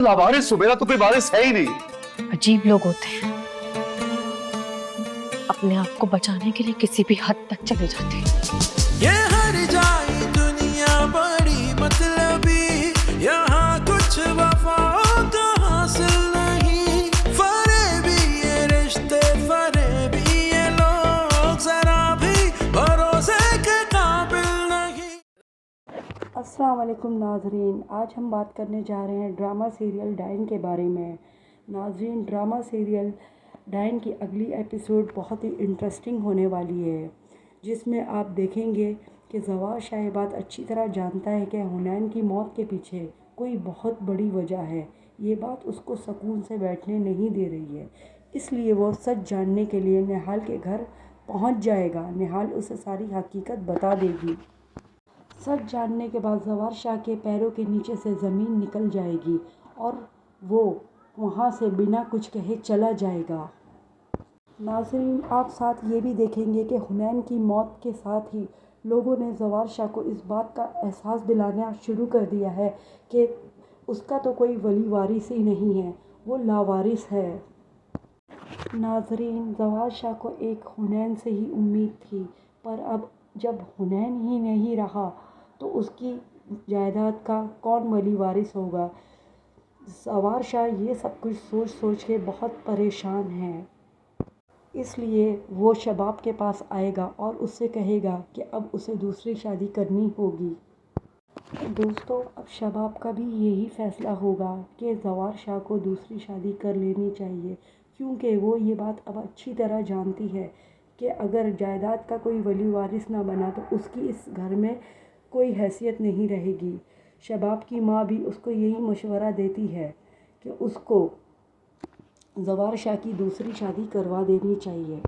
लावारिस हो, मेरा तो कोई वारिस है ही नहीं। अजीब लोग होते हैं, अपने आप को बचाने के लिए किसी भी हद तक चले जाते हैं। ये हर जाई दुनिया बड़ी मतलबी, यहाँ कुछ वफाओं का हासिल नहीं। फरेबी ये रिश्ते, फरेबी ये लोग, जरा भी भरोसे के काबिल नहीं। अस्सलाम वालेकुम नाज़रीन, आज हम बात करने जा रहे हैं ड्रामा सीरियल डाइन के बारे में। नाज़रीन, ड्रामा सीरियल डाइन की अगली एपिसोड बहुत ही इंटरेस्टिंग होने वाली है, जिसमें आप देखेंगे कि ज़वार शाह ये बात अच्छी तरह जानता है कि हुनैन की मौत के पीछे कोई बहुत बड़ी वजह है। ये बात उसको सुकून से बैठने नहीं दे रही है, इसलिए वो सच जानने के लिए निहाल के घर पहुंच जाएगा। निहाल उसे सारी हकीकत बता देगी। सच जानने के बाद ज़वार शाह के पैरों के नीचे से ज़मीन निकल जाएगी और वो वहाँ से बिना कुछ कहे चला जाएगा। नाज़रीन, आप साथ ये भी देखेंगे कि हुनैन की मौत के साथ ही लोगों ने ज़वार शाह को इस बात का एहसास दिलाना शुरू कर दिया है कि उसका तो कोई वली वारिस ही नहीं है, वो लावारिस है। नाज़रीन, ज़वार शाह को एक हुनैन से ही उम्मीद थी, पर अब जब हुनैन ही नहीं रहा तो उसकी जायदाद का कौन वली वारिस होगा। ज़वार शाह ये सब कुछ सोच सोच के बहुत परेशान है, इसलिए वो शबाब के पास आएगा और उससे कहेगा कि अब उसे दूसरी शादी करनी होगी। दोस्तों, अब शबाब का भी यही फ़ैसला होगा कि ज़वार शाह को दूसरी शादी कर लेनी चाहिए, क्योंकि वो ये बात अब अच्छी तरह जानती है कि अगर जायदाद का कोई वली वारिस ना बना तो उसकी इस घर में कोई हैसियत नहीं रहेगी। शबाब की माँ भी उसको यही मशवरा देती है कि उसको ज़वार शाह की दूसरी शादी करवा देनी चाहिए।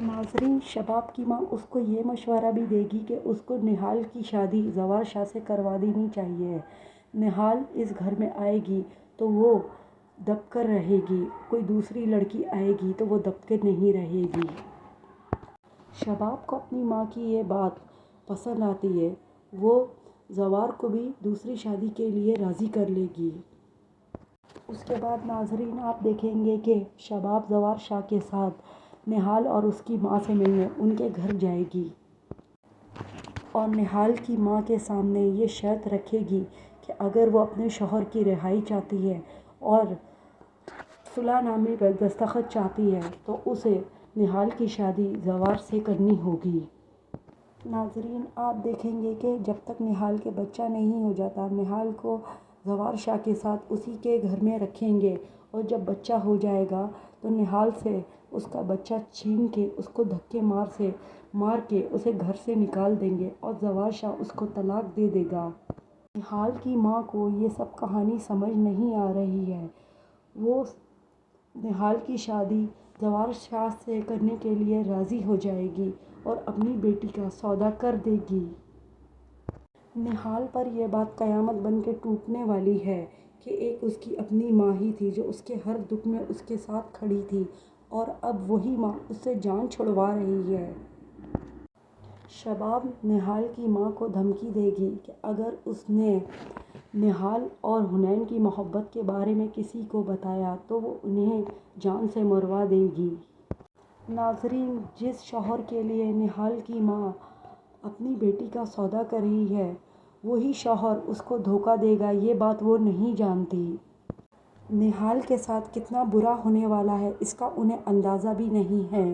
नाज़रीन, शबाब की माँ उसको ये मशवरा भी देगी कि उसको निहाल की शादी ज़वार शाह से करवा देनी चाहिए। निहाल इस घर में आएगी तो वो दबकर रहेगी, कोई दूसरी लड़की आएगी तो वो दबकर नहीं रहेगी। शबाब को अपनी माँ की ये बात पसंद आती है, वो ज़वार को भी दूसरी शादी के लिए राज़ी कर लेगी। उसके बाद नाज़रीन, आप देखेंगे कि शबाब ज़वार शाह के साथ निहाल और उसकी माँ से मिलने उनके घर जाएगी और निहाल की माँ के सामने ये शर्त रखेगी कि अगर वो अपने शौहर की रिहाई चाहती है और सुलहनामे पर दस्तखत चाहती है तो उसे निहाल की शादी ज़वार से करनी होगी। नाज़रीन, आप देखेंगे कि जब तक निहाल के बच्चा नहीं हो जाता, निहाल को ज़वार शाह के साथ उसी के घर में रखेंगे और जब बच्चा हो जाएगा तो निहाल से उसका बच्चा छीन के उसको धक्के मार के उसे घर से निकाल देंगे और ज़वार शाह उसको तलाक दे देगा। निहाल की माँ को ये सब कहानी समझ नहीं आ रही है। वो निहाल की शादी ज़वार शाह से करने के लिए राज़ी हो जाएगी और अपनी बेटी का सौदा कर देगी। निहाल पर यह बात क़यामत बन के टूटने वाली है कि एक उसकी अपनी माँ ही थी जो उसके हर दुख में उसके साथ खड़ी थी और अब वही माँ उससे जान छुड़वा रही है। शबाब निहाल की माँ को धमकी देगी कि अगर उसने निहाल और हुनैन की मोहब्बत के बारे में किसी को बताया तो वो उन्हें जान से मरवा देगी। नाज़रीन, जिस शौहर के लिए निहाल की माँ अपनी बेटी का सौदा कर रही है वही शौहर उसको धोखा देगा, ये बात वो नहीं जानती। निहाल के साथ कितना बुरा होने वाला है इसका उन्हें अंदाज़ा भी नहीं है।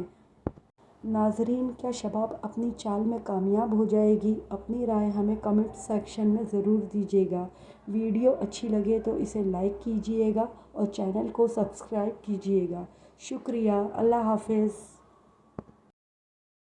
नाज़रीन, क्या शबाब अपनी चाल में कामयाब हो जाएगी? अपनी राय हमें कमेंट सेक्शन में ज़रूर दीजिएगा। वीडियो अच्छी लगे तो इसे लाइक कीजिएगा और चैनल को सब्सक्राइब कीजिएगा। शुक्रिया। अल्लाह हाफ़िज़।